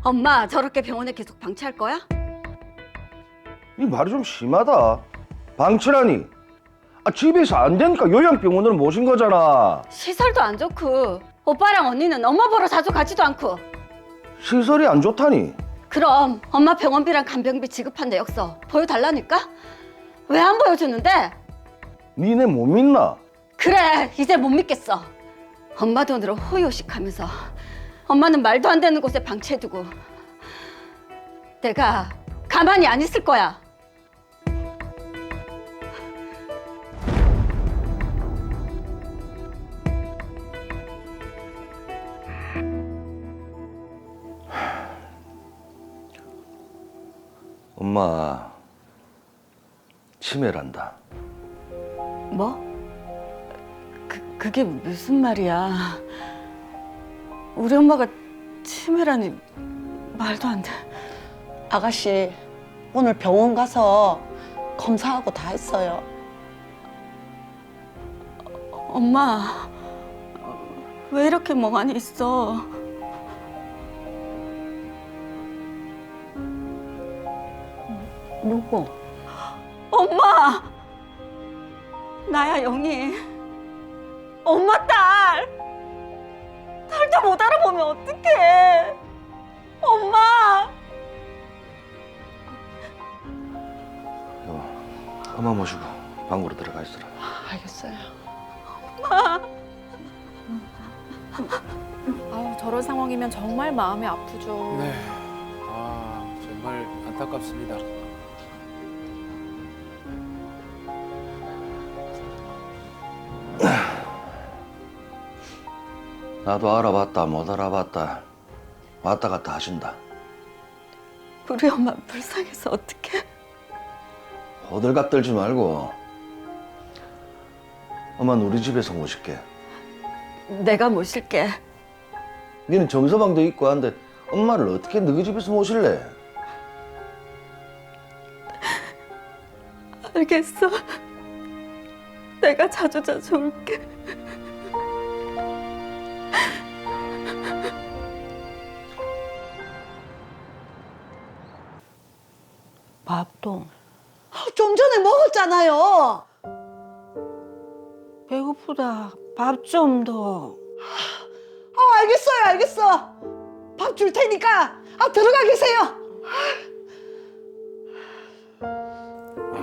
엄마 저렇게 병원에 계속 방치할 거야? 이 말이 좀 심하다. 방치라니. 집에서 안 되니까 요양병원으로 모신 거잖아. 시설도 안 좋고 오빠랑 언니는 엄마 보러 자주 가지도 않고. 시설이 안 좋다니. 그럼 엄마 병원비랑 간병비 지급한 내역서 보여달라니까? 왜 안 보여주는데? 니네 못 믿나? 그래 이제 못 믿겠어. 엄마 돈으로 호의호식하면서 엄마는 말도 안 되는 곳에 방치해두고 내가 가만히 안 있을 거야. 엄마 치매란다. 뭐? 그게 무슨 말이야? 우리 엄마가 치매라니 말도 안 돼. 아가씨, 오늘 병원 가서 검사하고 다 했어요. 엄마 왜 이렇게 멍하니 있어? 누구? 엄마! 나야 영희. 엄마 딸! 딸도 못 알아보면 어떡해? 엄마! 엄마 모시고 방으로 들어가 있어라. 알겠어요. 아유, 저런 상황이면 정말 마음이 아프죠. 네. 정말 안타깝습니다. 나도 알아봤다 못 알아봤다 왔다 갔다 하신다. 우리 엄마 불쌍해서 어떡해? 호들갑 떨지 말고 엄마는 우리 집에서 모실게. 내가 모실게. 니는 정서방도 있고 한데 엄마를 어떻게 너희 집에서 모실래? 알겠어. 내가 자주 올게. 밥도 좀 전에 먹었잖아요. 배고프다. 밥 좀 더. 알겠어요, 알겠어. 밥 줄 테니까 들어가 계세요.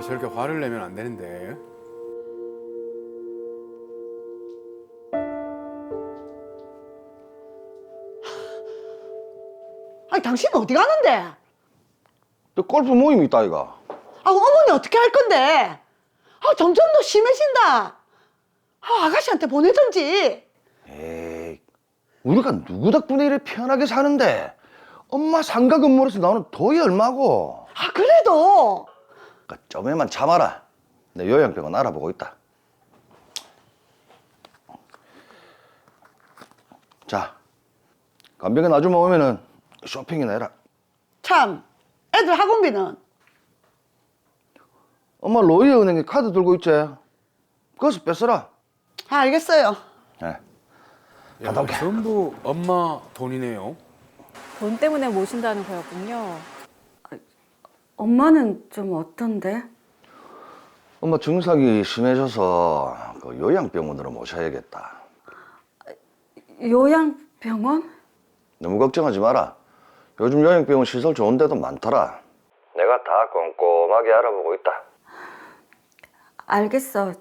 저렇게 화를 내면 안 되는데. 당신 어디 가는데? 너 골프 모임이 있다 이가. 어머니 어떻게 할 건데? 점점 더 심해진다. 아가씨한테 보내든지. 에이, 우리가 누구 덕분에 이래 편하게 사는데 엄마 상가 근무로서 나오는 돈이 얼마고. 그래도. 그러니까 좀에만 참아라. 내 요양병원 알아보고 있다. 자, 간병인 아줌마 오면은 쇼핑이나 해라. 참, 애들 학원비는? 엄마 로이어은행에 카드 들고 있지? 거기서 뺏어라. 알겠어요. 네. 야, 전부 엄마 돈이네요. 돈 때문에 모신다는 거였군요. 엄마는 좀 어떤데? 엄마 증상이 심해져서 그 요양병원으로 모셔야겠다. 요양병원? 너무 걱정하지 마라. 요즘 요양병원 시설 좋은 데도 많더라. 내가 다 꼼꼼하게 알아보고 있다. 알겠어.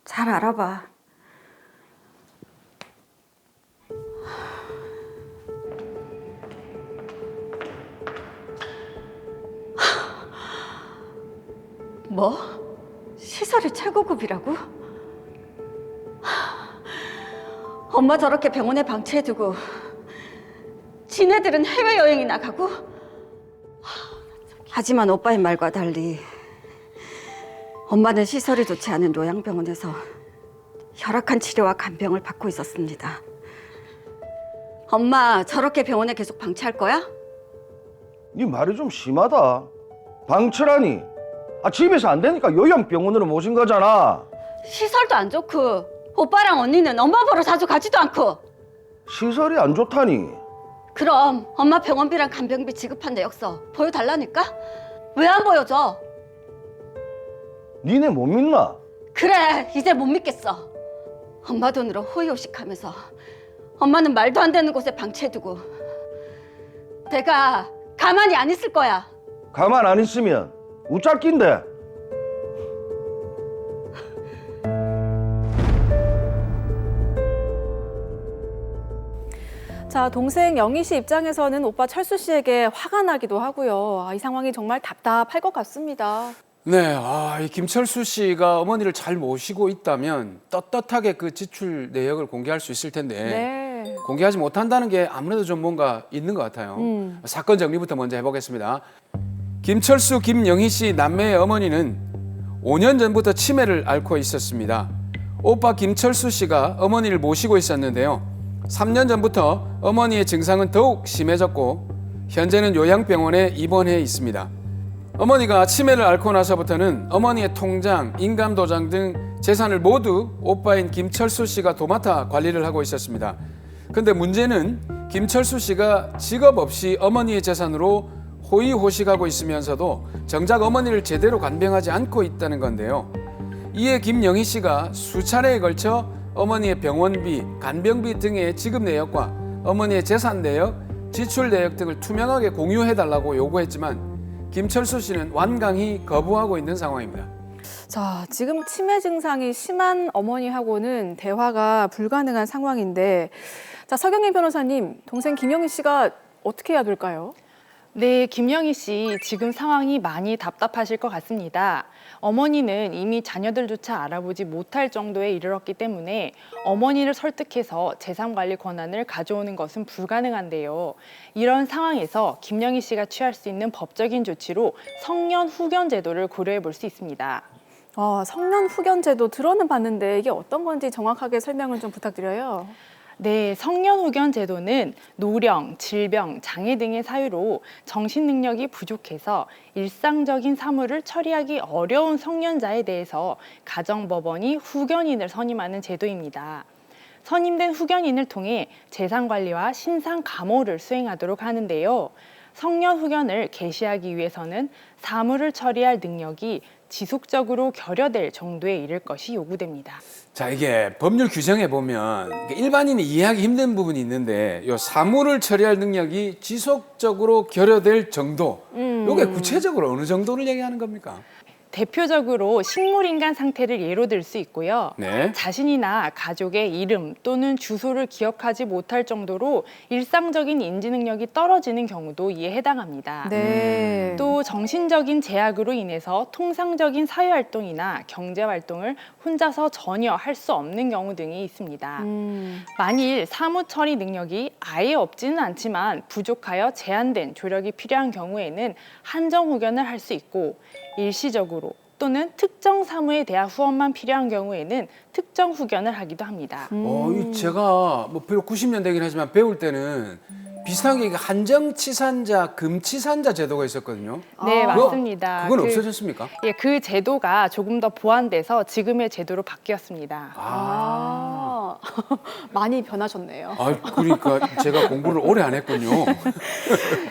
잘 알아봐. 뭐? 시설이 최고급이라고? 엄마 저렇게 병원에 방치해두고 지네들은 해외여행이 나가고? 하지만 오빠의 말과 달리 엄마는 시설이 좋지 않은 요양병원에서 혈압한 치료와 간병을 받고 있었습니다. 엄마 저렇게 병원에 계속 방치할 거야? 네 말이 좀 심하다. 방치라니. 집에서 안 되니까 요양병원으로 모신 거잖아. 시설도 안 좋고 오빠랑 언니는 엄마 보러 자주 가지도 않고. 시설이 안 좋다니. 그럼 엄마 병원비랑 간병비 지급한 내역서 보여달라니까? 왜 안 보여줘? 니네 못 믿나? 그래, 이제 못 믿겠어. 엄마 돈으로 호의호식하면서 엄마는 말도 안 되는 곳에 방치해두고 내가 가만히 안 있을 거야. 가만 안 있으면 우짤낀데. 자, 동생 영희 씨 입장에서는 오빠 철수 씨에게 화가 나기도 하고요. 이 상황이 정말 답답할 것 같습니다. 네, 이 김철수 씨가 어머니를 잘 모시고 있다면 떳떳하게 그 지출 내역을 공개할 수 있을 텐데 네. 공개하지 못한다는 게 아무래도 좀 뭔가 있는 것 같아요. 사건 정리부터 먼저 해보겠습니다. 김철수, 김영희 씨 남매의 어머니는 5년 전부터 치매를 앓고 있었습니다. 오빠 김철수 씨가 어머니를 모시고 있었는데요. 3년 전부터 어머니의 증상은 더욱 심해졌고 현재는 요양병원에 입원해 있습니다. 어머니가 치매를 앓고 나서부터는 어머니의 통장, 인감도장 등 재산을 모두 오빠인 김철수 씨가 도맡아 관리를 하고 있었습니다. 근데 문제는 김철수 씨가 직업 없이 어머니의 재산으로 호의호식하고 있으면서도 정작 어머니를 제대로 간병하지 않고 있다는 건데요. 이에 김영희 씨가 수차례에 걸쳐 어머니의 병원비, 간병비 등의 지급 내역과 어머니의 재산 내역, 지출 내역 등을 투명하게 공유해달라고 요구했지만 김철수 씨는 완강히 거부하고 있는 상황입니다. 자, 지금 치매 증상이 심한 어머니하고는 대화가 불가능한 상황인데, 자, 서경민 변호사님, 동생 김영희 씨가 어떻게 해야 될까요? 네, 김영희 씨 지금 상황이 많이 답답하실 것 같습니다. 어머니는 이미 자녀들조차 알아보지 못할 정도에 이르렀기 때문에 어머니를 설득해서 재산관리 권한을 가져오는 것은 불가능한데요. 이런 상황에서 김영희 씨가 취할 수 있는 법적인 조치로 성년 후견 제도를 고려해 볼 수 있습니다. 성년 후견 제도 들어는 봤는데 이게 어떤 건지 정확하게 설명을 좀 부탁드려요. 네, 성년 후견 제도는 노령, 질병, 장애 등의 사유로 정신 능력이 부족해서 일상적인 사무를 처리하기 어려운 성년자에 대해서 가정법원이 후견인을 선임하는 제도입니다. 선임된 후견인을 통해 재산 관리와 신상 감호를 수행하도록 하는데요. 성년 후견을 개시하기 위해서는 사무를 처리할 능력이 지속적으로 결여될 정도에 이를 것이 요구됩니다. 자, 이게 법률 규정에 보면 일반인이 이해하기 힘든 부분이 있는데 요 사무를 처리할 능력이 지속적으로 결여될 정도, 이게 구체적으로 어느 정도를 얘기하는 겁니까? 대표적으로 식물인간 상태를 예로 들 수 있고요. 네. 자신이나 가족의 이름 또는 주소를 기억하지 못할 정도로 일상적인 인지 능력이 떨어지는 경우도 이에 해당합니다. 네. 또 정신적인 제약으로 인해서 통상적인 사회활동이나 경제활동을 혼자서 전혀 할 수 없는 경우 등이 있습니다. 만일 사무 처리 능력이 아예 없지는 않지만 부족하여 제한된 조력이 필요한 경우에는 한정 후견을 할 수 있고 일시적으로 또는 특정 사무에 대한 후원만 필요한 경우에는 특정 후견을 하기도 합니다. 제가 뭐 비록 90년대긴 하지만 배울 때는 비슷하게 한정치산자, 금치산자 제도가 있었거든요. 네, 맞습니다. 그건 없어졌습니까? 예, 그 제도가 조금 더 보완돼서 지금의 제도로 바뀌었습니다. 많이 변하셨네요. 그러니까 제가 공부를 오래 안 했군요.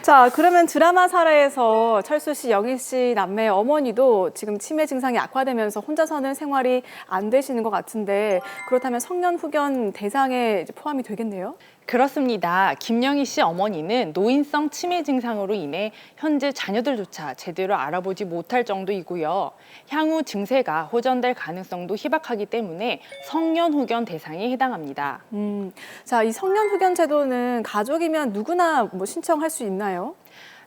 자, 그러면 드라마 사례에서 철수 씨, 영희 씨 남매의 어머니도 지금 치매 증상이 악화되면서 혼자서는 생활이 안 되시는 것 같은데 그렇다면 성년 후견 대상에 포함이 되겠네요? 그렇습니다. 김영희 씨 어머니는 노인성 치매 증상으로 인해 현재 자녀들조차 제대로 알아보지 못할 정도이고요. 향후 증세가 호전될 가능성도 희박하기 때문에 성년 후견 대상에 해당합니다. 자, 이 성년 후견 제도는 가족이면 누구나 신청할 수 있나요?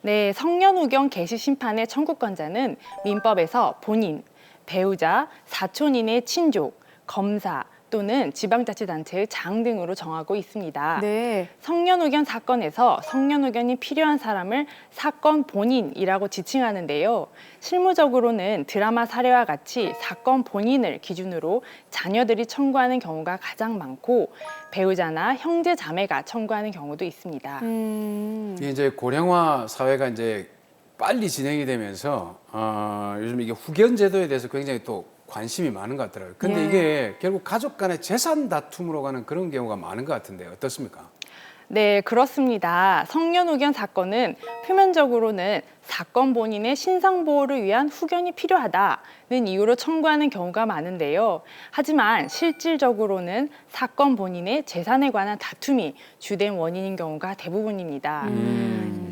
네, 성년 후견 개시 심판의 청구권자는 민법에서 본인, 배우자, 사촌인의 친족, 검사, 또는 지방자치단체의 장 등으로 정하고 있습니다. 네. 성년 후견 사건에서 성년 후견이 필요한 사람을 사건 본인이라고 지칭하는데요. 실무적으로는 드라마 사례와 같이 사건 본인을 기준으로 자녀들이 청구하는 경우가 가장 많고 배우자나 형제 자매가 청구하는 경우도 있습니다. 이게 이제 고령화 사회가 이제 빨리 진행이 되면서 요즘 이게 후견 제도에 대해서 굉장히 또 관심이 많은 것 같더라고요. 근데 예. 이게 결국 가족 간의 재산 다툼으로 가는 그런 경우가 많은 것 같은데 어떻습니까? 네, 그렇습니다. 성년 후견 사건은 표면적으로는 사건 본인의 신상 보호를 위한 후견이 필요하다는 이유로 청구하는 경우가 많은데요. 하지만 실질적으로는 사건 본인의 재산에 관한 다툼이 주된 원인인 경우가 대부분입니다.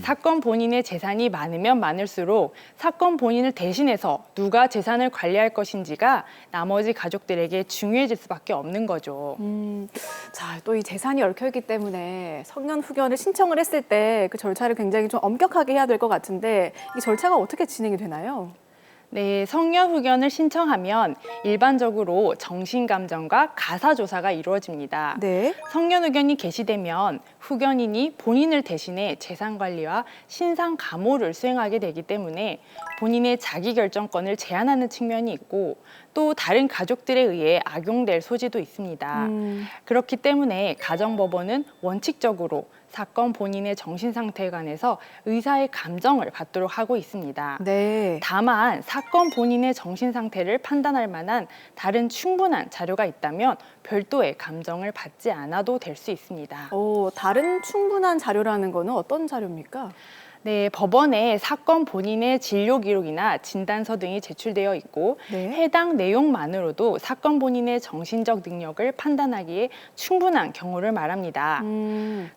사건 본인의 재산이 많으면 많을수록 사건 본인을 대신해서 누가 재산을 관리할 것인지가 나머지 가족들에게 중요해질 수밖에 없는 거죠. 자, 또 이 재산이 얽혀 있기 때문에 성년 후견을 신청을 했을 때 그 절차를 굉장히 좀 엄격하게 해야 될 것 같은데 이 절차가 어떻게 진행이 되나요? 네, 성년 후견을 신청하면 일반적으로 정신감정과 가사조사가 이루어집니다. 네. 성년 후견이 개시되면 후견인이 본인을 대신해 재산관리와 신상 감호를 수행하게 되기 때문에 본인의 자기결정권을 제한하는 측면이 있고 또 다른 가족들에 의해 악용될 소지도 있습니다. 그렇기 때문에 가정법원은 원칙적으로 사건 본인의 정신 상태에 관해서 의사의 감정을 받도록 하고 있습니다. 네. 다만 사건 본인의 정신 상태를 판단할 만한 다른 충분한 자료가 있다면 별도의 감정을 받지 않아도 될 수 있습니다. 다른 충분한 자료라는 거는 어떤 자료입니까? 네, 법원에 사건 본인의 진료 기록이나 진단서 등이 제출되어 있고 네. 해당 내용만으로도 사건 본인의 정신적 능력을 판단하기에 충분한 경우를 말합니다.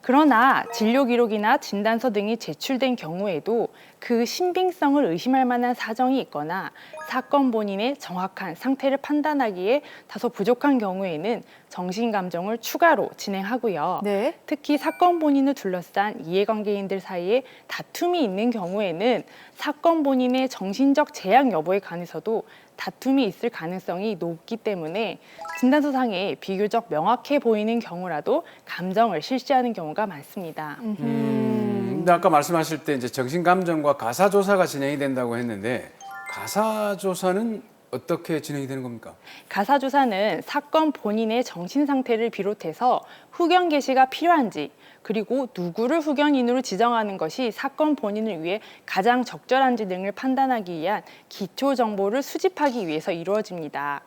그러나 진료 기록이나 진단서 등이 제출된 경우에도 그 신빙성을 의심할 만한 사정이 있거나 사건 본인의 정확한 상태를 판단하기에 다소 부족한 경우에는 정신감정을 추가로 진행하고요. 네. 특히 사건 본인을 둘러싼 이해관계인들 사이에 다툼이 있는 경우에는 사건 본인의 정신적 재약 여부에 관해서도 다툼이 있을 가능성이 높기 때문에 진단서상에 비교적 명확해 보이는 경우라도 감정을 실시하는 경우가 많습니다. 근데 아까 말씀하실 때 이제 정신감정과 가사조사가 진행이 된다고 했는데 가사조사는 어떻게 진행이 되는 겁니까? 가사조사는 사건 본인의 정신 상태를 비롯해서 후견 개시가 필요한지 그리고 누구를 후견인으로 지정하는 것이 사건 본인을 위해 가장 적절한지 등을 판단하기 위한 기초 정보를 수집하기 위해서 이루어집니다.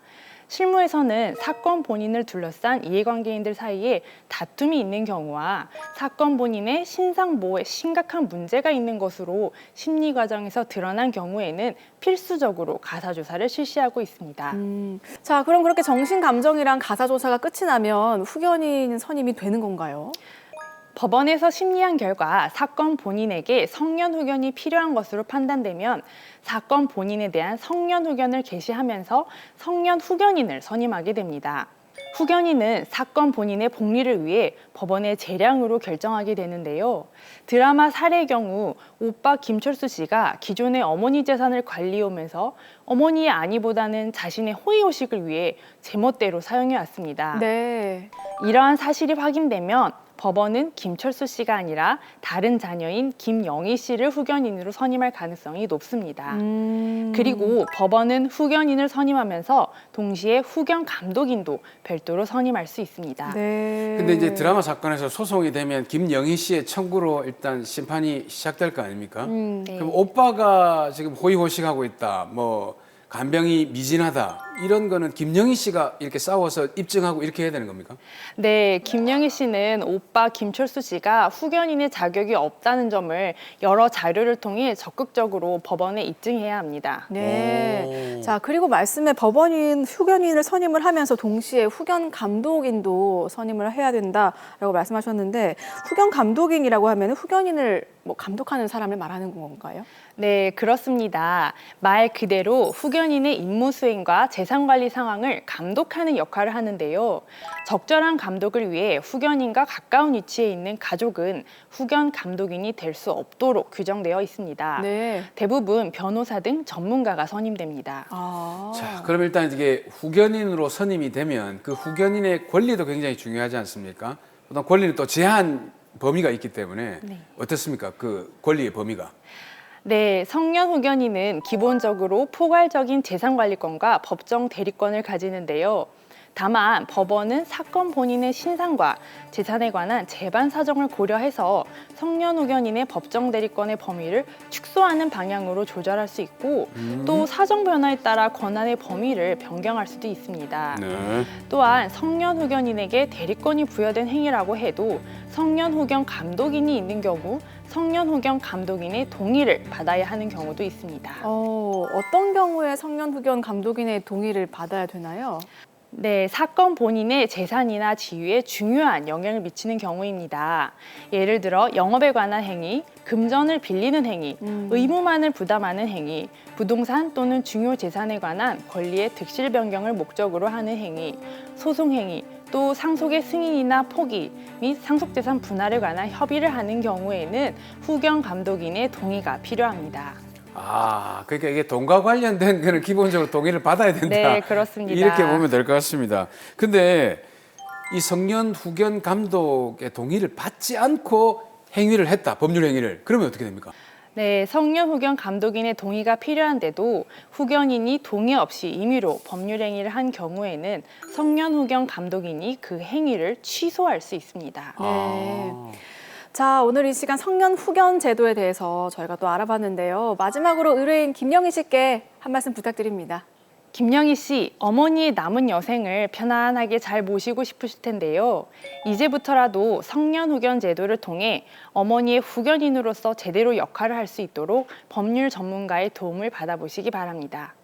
실무에서는 사건 본인을 둘러싼 이해관계인들 사이에 다툼이 있는 경우와 사건 본인의 신상 보호에 심각한 문제가 있는 것으로 심리 과정에서 드러난 경우에는 필수적으로 가사조사를 실시하고 있습니다. 자, 그럼 그렇게 정신감정이랑 가사조사가 끝이 나면 후견인 선임이 되는 건가요? 법원에서 심리한 결과 사건 본인에게 성년 후견이 필요한 것으로 판단되면 사건 본인에 대한 성년 후견을 개시하면서 성년 후견인을 선임하게 됩니다. 후견인은 사건 본인의 복리를 위해 법원의 재량으로 결정하게 되는데요. 드라마 살해의 경우 오빠 김철수 씨가 기존의 어머니 재산을 관리하면서 어머니의 안위보다는 자신의 호의호식을 위해 제멋대로 사용해왔습니다. 네. 이러한 사실이 확인되면 법원은 김철수 씨가 아니라 다른 자녀인 김영희 씨를 후견인으로 선임할 가능성이 높습니다. 그리고 법원은 후견인을 선임하면서 동시에 후견 감독인도 별도로 선임할 수 있습니다. 네. 근데 이제 드라마 사건에서 소송이 되면 김영희 씨의 청구로 일단 심판이 시작될 거 아닙니까? 네. 그럼 오빠가 지금 호의호식하고 있다, 뭐 간병이 미진하다 이런 거는 김영희 씨가 이렇게 싸워서 입증하고 이렇게 해야 되는 겁니까? 네, 김영희 씨는 오빠 김철수 씨가 후견인의 자격이 없다는 점을 여러 자료를 통해 적극적으로 법원에 입증해야 합니다. 네. 자, 그리고 말씀에 법원인 후견인을 선임을 하면서 동시에 후견 감독인도 선임을 해야 된다라고 말씀하셨는데 후견 감독인이라고 하면 후견인을 뭐 감독하는 사람을 말하는 건가요? 네, 그렇습니다. 말 그대로 후견인의 임무 수행과 재산 관리 상황을 감독하는 역할을 하는데요. 적절한 감독을 위해 후견인과 가까운 위치에 있는 가족은 후견 감독인이 될 수 없도록 규정되어 있습니다. 네. 대부분 변호사 등 전문가가 선임됩니다. 자, 그럼 일단 이게 후견인으로 선임이 되면 그 후견인의 권리도 굉장히 중요하지 않습니까? 어떤 권리는 또 제한 범위가 있기 때문에 어떻습니까? 그 권리의 범위가. 네, 성년 후견인은 기본적으로 포괄적인 재산관리권과 법정 대리권을 가지는데요. 다만 법원은 사건 본인의 신상과 재산에 관한 재반 사정을 고려해서 성년 후견인의 법정 대리권의 범위를 축소하는 방향으로 조절할 수 있고 또 사정 변화에 따라 권한의 범위를 변경할 수도 있습니다. 네. 또한 성년 후견인에게 대리권이 부여된 행위라고 해도 성년 후견 감독인이 있는 경우 성년 후견 감독인의 동의를 받아야 하는 경우도 있습니다. 어떤 경우에 성년 후견 감독인의 동의를 받아야 되나요? 네, 사건 본인의 재산이나 지위에 중요한 영향을 미치는 경우입니다. 예를 들어 영업에 관한 행위, 금전을 빌리는 행위, 의무만을 부담하는 행위, 부동산 또는 중요 재산에 관한 권리의 득실 변경을 목적으로 하는 행위, 소송 행위, 또 상속의 승인이나 포기 및 상속재산 분할에 관한 협의를 하는 경우에는 후견 감독인의 동의가 필요합니다. 그러니까 이게 돈과 관련된 거는 기본적으로 동의를 받아야 된다. 네, 그렇습니다. 이렇게 보면 될 것 같습니다. 근데 이 성년 후견 감독의 동의를 받지 않고 행위를 했다, 법률 행위를. 그러면 어떻게 됩니까? 네, 성년 후견 감독인의 동의가 필요한데도 후견인이 동의 없이 임의로 법률 행위를 한 경우에는 성년 후견 감독인이 그 행위를 취소할 수 있습니다. 네. 자, 오늘 이 시간 성년 후견 제도에 대해서 저희가 또 알아봤는데요. 마지막으로 의뢰인 김영희 씨께 한 말씀 부탁드립니다. 김영희 씨, 어머니의 남은 여생을 편안하게 잘 모시고 싶으실 텐데요. 이제부터라도 성년 후견 제도를 통해 어머니의 후견인으로서 제대로 역할을 할 수 있도록 법률 전문가의 도움을 받아보시기 바랍니다.